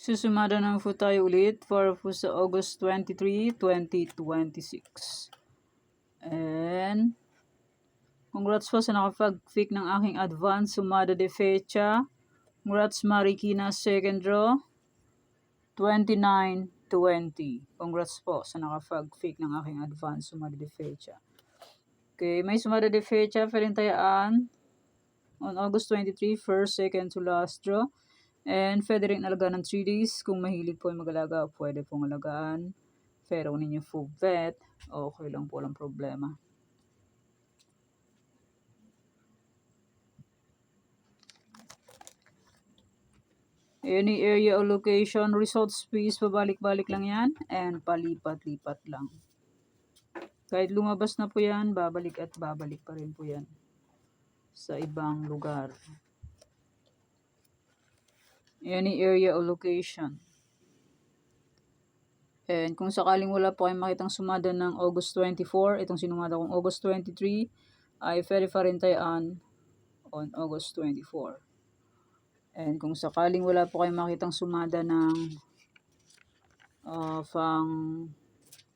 Susumada naman po tayo ulit para po sa August 23, 2026. And congrats po sa nakapag-pick ng aking advance sumada de fecha. Congrats Marikina second draw 29-20. Congrats po sa nakapag-pick ng aking advance sumada de fecha. Okay, may sumada de fecha perintayaan on August 23, first, second to last draw. And pwede rin alagaan ng 3 days. Kung mahilig po ay mag-alaga, pwede pong alagaan. Pero kung ninyo full vet, okay lang po, walang problema. Any area or location, results please, pabalik-balik lang yan. And palipat-lipat lang. Kahit lumabas na po yan, babalik at babalik pa rin po yan sa ibang lugar. Any area or location. And kung sakaling wala po kayong makitang sumada ng August 24, itong sinumada kong August 23, ay pwede pa rin tayaan on August 24. And kung sakaling wala po kayong makitang sumada ng pang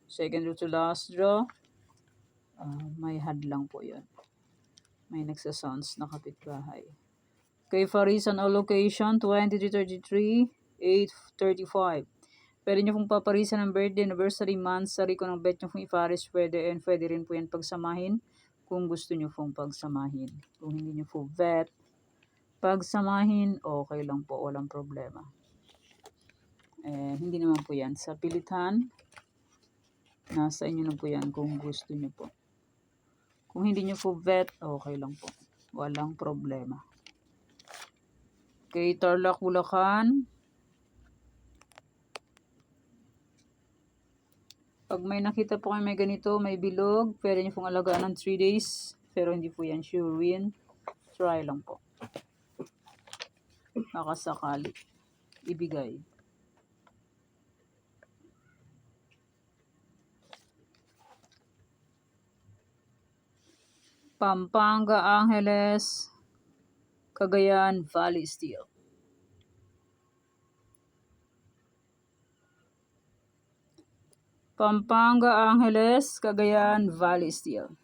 second draw to last draw, may hadlang po yun. May nagsasounds na kapitbahay. Okay, for reason or location, 2333, 835. Pwede nyo pong paparisan ng birthday, anniversary, monthsary, kung ang bet nyo pong iparis, pwede, and pwede rin po yan pagsamahin kung gusto nyo pong pagsamahin. Kung hindi nyo po bet, pagsamahin, okay lang po, walang problema. Hindi naman po yan sa pilitan. Nasa inyo na po yan kung gusto nyo po. Kung hindi nyo po bet, okay lang po, walang problema. Okay, Tarlac, Bulacan. Pag may nakita po kayo may ganito, may bilog, pwede nyo pong alagaan ng 3 days. Pero hindi po yan sure win. Try lang po. Nakasakali. Ibigay. Pampanga, Angeles, Cagayan, Valley Steel. Pampanga, Angeles, Cagayan, Valley Steel.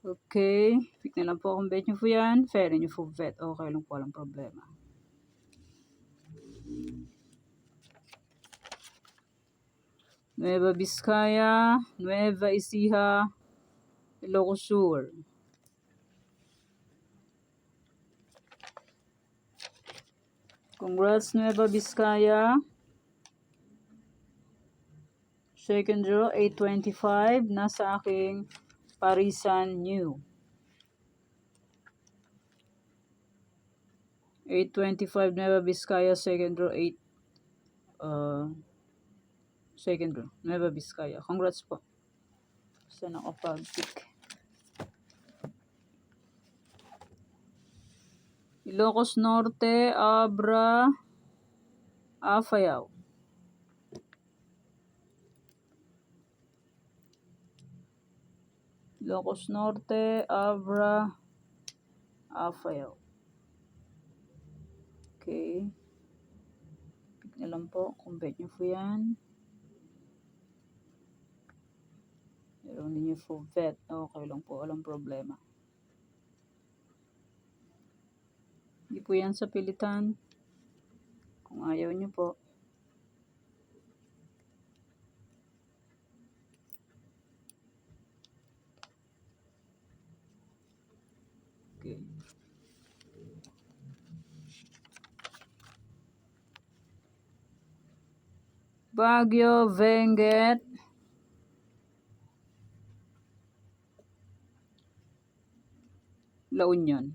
Okay. Pick na lang po kung bet nyo po yan. Fair nyo po bet. Okay lang po, walang problema. Nueva Vizcaya, Nueva Ecija, Ilocos Sur. Congrats Nueva Vizcaya. Second draw, 825. Nasa aking Parisan New. 825 Nueva Vizcaya, second draw, 8. Second draw, Nueva Vizcaya. Congrats po sa nakapag-pick. Ilocos Norte, Abra, Afayao. Ilocos Norte, Abra, Afayao. Okay. Pick na lang po kung bet nyo po yan. Pero hindi nyo po bet. Okay lang po, walang problema. Hindi po yan sa pilitan. Kung ayaw nyo po. Okay. Baguio, Benguet. La Union.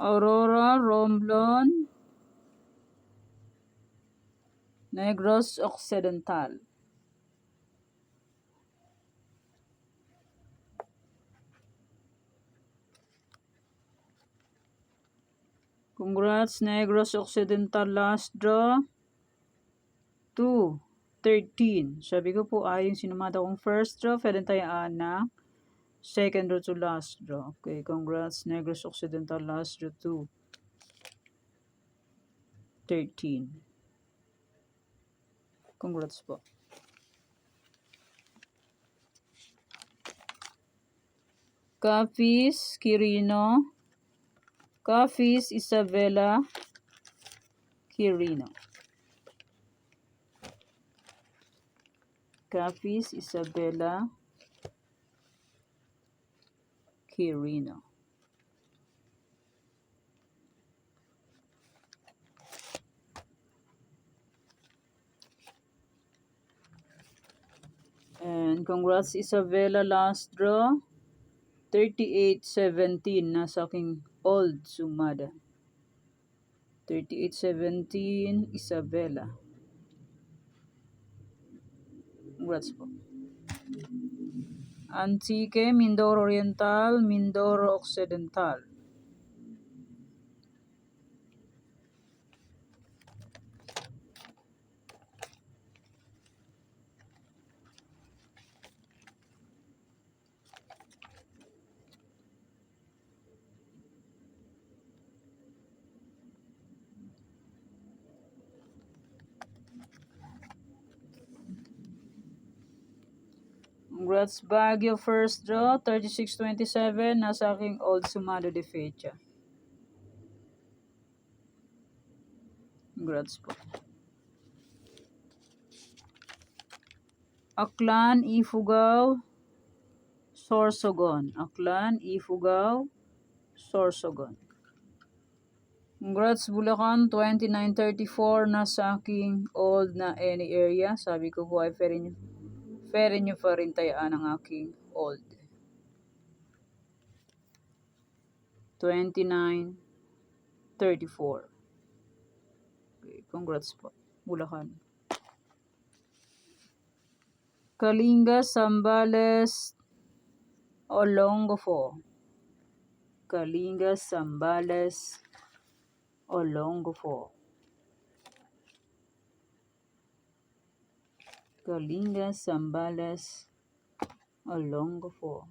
Aurora, Romblon, Negros Occidental. Congrats, Negros Occidental last draw. 13. Sabi ko po ay yung sinumada kong first draw, pwede tayaan ng second draw to last draw. Okay, congrats Negros Occidental, last draw to 13. Congrats po. Cafis Quirino, Cafis Isabella Quirino. Cafis Isabella Quirino. And congrats Isabella, last draw 38-17 na sa aking old sumada. 38-17 Isabella. Congrats po. Antique, Mindoro Oriental, Mindoro Occidental. Congrats Baguio, first draw 36-27 nasa aking old sumado de fecha. Congrats po. Aklan, Ifugao, Sorsogon. Aklan, Ifugao, Sorsogon. Congrats Bulacan, 29-34 na sa aking old na any area. Sabi ko po ay pwede nyo pa rin tayaan ang aking old. 29-34. Okay, congrats po Bulacan. Kalinga, Sambales, Olongofo. Kalinga, Sambales, Olongofo. Kalinga, Sambales, Olongofo.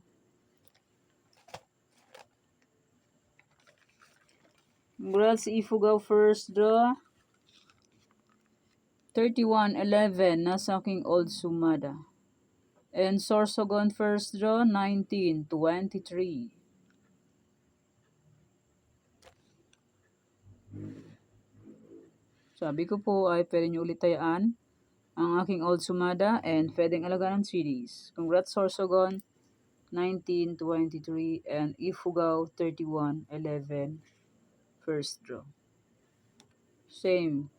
Congrats Ifugao, first draw 31-11 nasa aking old sumada. And Sorsogon, first draw 19-23. Sabi ko po ay pwede nyo ulit tayaan ang aking old sumada and pwedeng alagaan ng CDs. Congrats Sorsogon 19-23 and Ifugao 31-11 first draw. Same.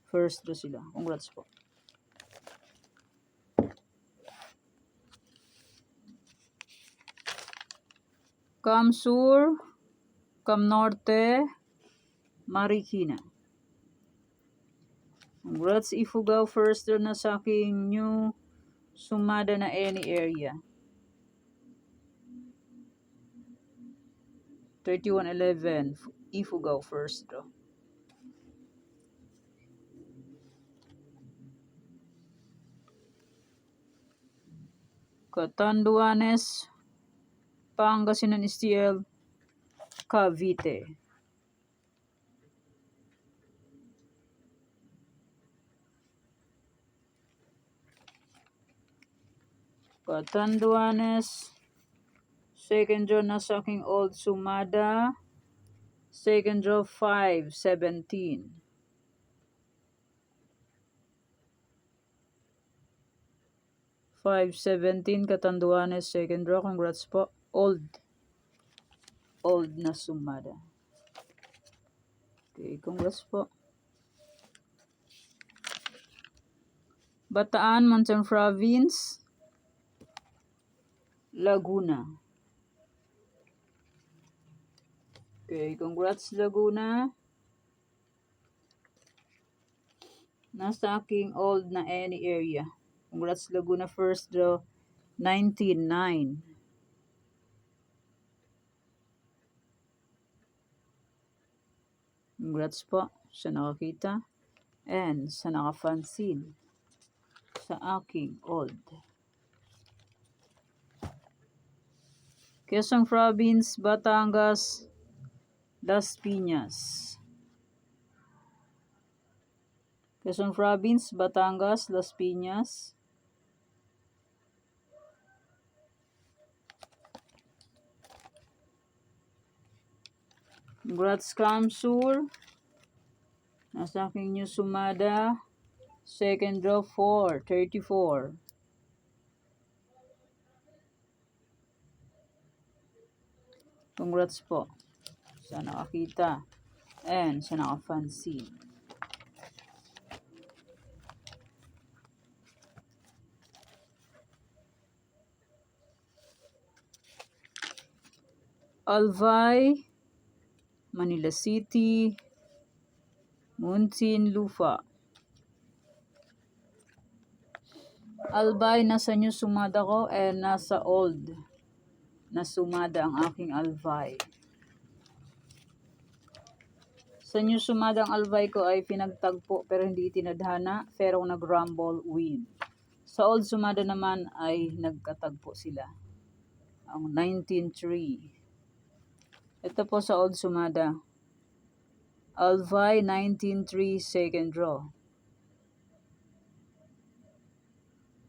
First draw sila. Congrats po. Cam Sur, Cam Norte, Marikina. Congrats Ifugao, first draw na sa aking new sumada na any area. 31-11 Ifugao, first draw. Catanduanes, Pangasinan STL, Cavite. Catanduanes, second draw na sa aking old sumada. Second draw 5-17. 5-17 Catanduanes, second draw. Congrats po. Old na sumada. Okay, congrats po. Bataan, Mountain Province, Laguna. Okay, congrats Laguna. Nasa aking old na any area. Congrats Laguna, first draw 19-9. Congrats po sa nakakita. and sa nakapansin sa aking old. Quezon Province, Batangas, Las Piñas. Quezon Province, Batangas, Las Piñas. Congrats, Kamsur. Nasa aking new sumada. Second draw 4, 34. Congrats po sa nakakita and sa nakapansin. Albay, Manila City, Muntinlupa. Albay, nasa new sumada ko and nasa old na sumada ang aking Albay. Sa new sumada ang Albay ko ay pinagtagpo pero hindi tinadhana, pero nag-rumble win. Sa old sumada naman ay nagkatagpo sila. Ang 19-3. Ito po sa old sumada. Albay 19-3 second draw.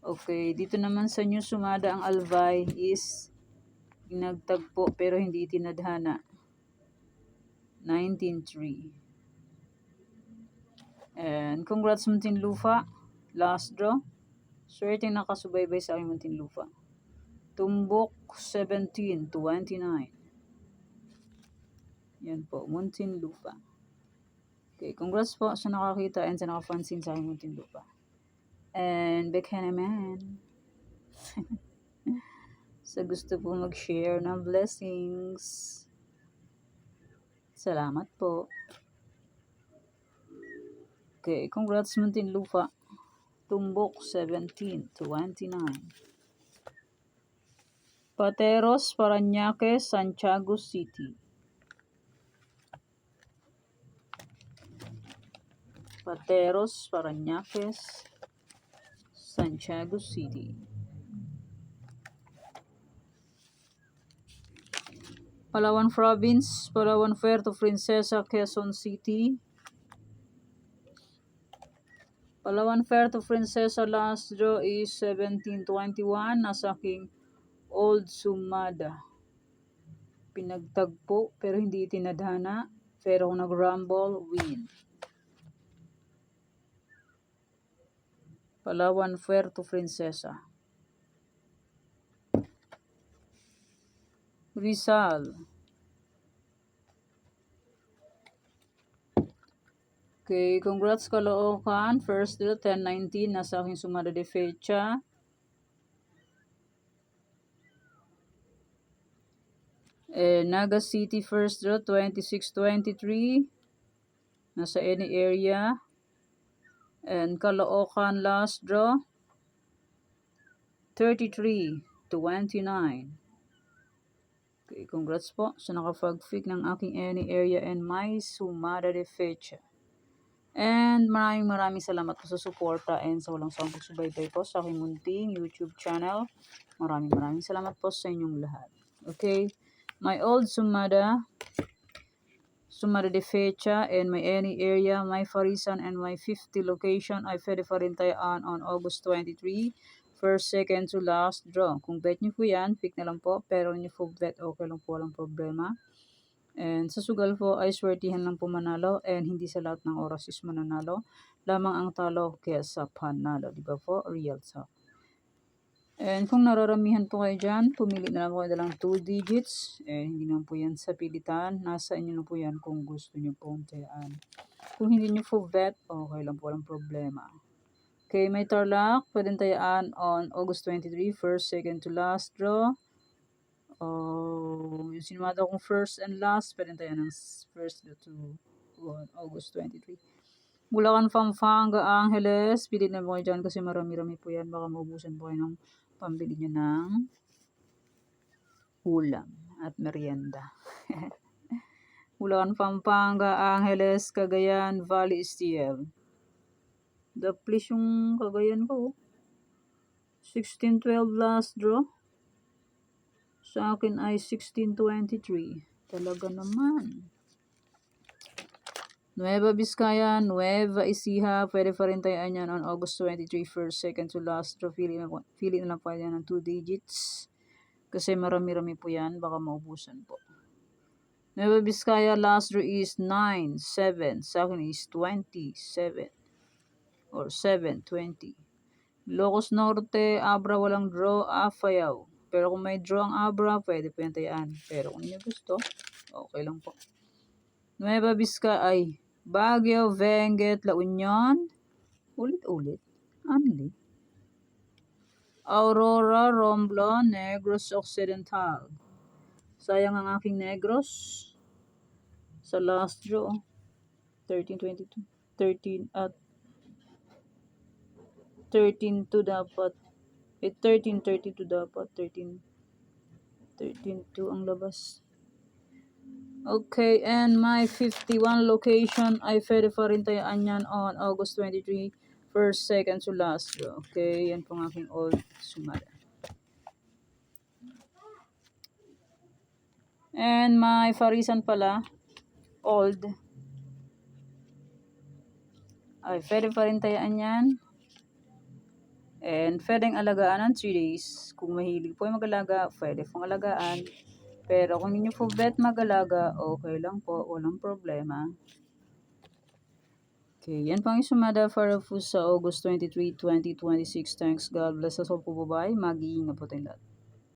Okay, dito naman sa new sumada ang Albay is nagtagpo pero hindi tinadhana. 19-3. And congrats Muntinlupa. Last draw. Swerte nakasubaybay sa aking Muntinlupa. Tumbok 17-29. Yan po, Muntinlupa. Okay, congrats po sa nakakita and sa nakapansin sa aking Muntinlupa. And baka naman sa gusto po mag-share ng blessings. Salamat po. Okay, congrats Muntinlupa. Tumbok 17-29. Pateros, Parañaque, Santiago City. Pateros, Parañaque, Santiago City. Palawan Province, Palawan Puerto Princesa, Quezon City. Palawan Puerto Princesa, last draw is 17-21. Nasa aking old sumada. Pinagtagpo pero hindi tinadhana, pero nag-rumble win. Palawan Puerto Princesa. Rizal. Okay, congrats Caloocan. First draw 10-19 nasa aking sumada de fecha. Naga City first draw 26-23 nasa any area. And Caloocan last draw 33-29. Okay, congrats po sa nakapag-pick ng aking any area and my sumada de fecha. And maraming salamat po sa suporta and sa walang sawang pagsubaybay po sa aking munting YouTube channel. Maraming salamat po sa inyong lahat. Okay, my old sumada de fecha, and my any area, my Farisan and my 50 location ay pwede pa rin tayaan on August 23, first, second to last draw. Kung bet nyo po yan, pick na lang po, pero nyo po bet, okay lang po, walang problema. And sa sugal po ay swertihan lang po manalo, and hindi sa lahat ng oras is mananalo. Lamang ang talo kesa panalo, di ba po? Real talk. And kung nararamihan po kayo dyan, pumili na lang po kayo ng 2 digits. Hindi naman po yan sa pilitan. Nasa inyo na po yan kung gusto nyo po tayaan. Kung hindi nyo po bet, okay lang po, walang problema. Okay, may Tarlac, pwedeng tayaan on August 23, first, second to last draw. Yung sinumada kong first and last, pwedeng tayaan ng first to August 23. Bulacan, Pampanga, Angeles, pili na po kayo dyan kasi marami-rami po yan. Baka maubusan po kayo ng pambili nyo ng ulam at merienda. Bulacan, Pampanga, Angeles, Cagayan, Valley Stiel. The please yung kagayan ko. 16-12 last draw. Sa akin ay 16-23. Talaga naman. Nueva Vizcaya, Nueva Ecija, pwede pa rin tayaan yan on August 23, first, second to last draw. Pili na lang po yan ng 2 digits. Kasi marami-rami po yan, baka maubusan po. Nueva Vizcaya, last draw is 9, 7. Sa akin is 27. Or 7, 20. Ilocos Norte, Abra walang draw, Afayao. Pero kung may draw ang Abra, pwede po yan tayaan. Pero kung hindi gusto, okay lang po. Nueva Vizcaya ay Baguio, Benguet, La Union. Ulit-ulit. Anli. Aurora, Romblon, Negros Occidental. Sayang ang aking Negros. Sa last draw. 13-22. 13 at 13-2 dapat. 13-32 dapat. 13-2 ang labas. Okay, and my 51 location ay pwede pa rin tayaan yan on August 23, first, second to last draw. Okay, yan pong aking old sumada. And my Farisan pala, old, ay pwede pa rin tayaan yan. And pwedeng alagaan ng 3 days. Kung mahilig po ay mag-alaga, pwede pong alagaan. Pero kung hindi po bet mag-alaga, okay lang po, walang problema. Okay, yan pang isumada para po sa August 23, 2026. Thanks, God bless us all po, bye-bye. Mag-iingat po tayong lahat.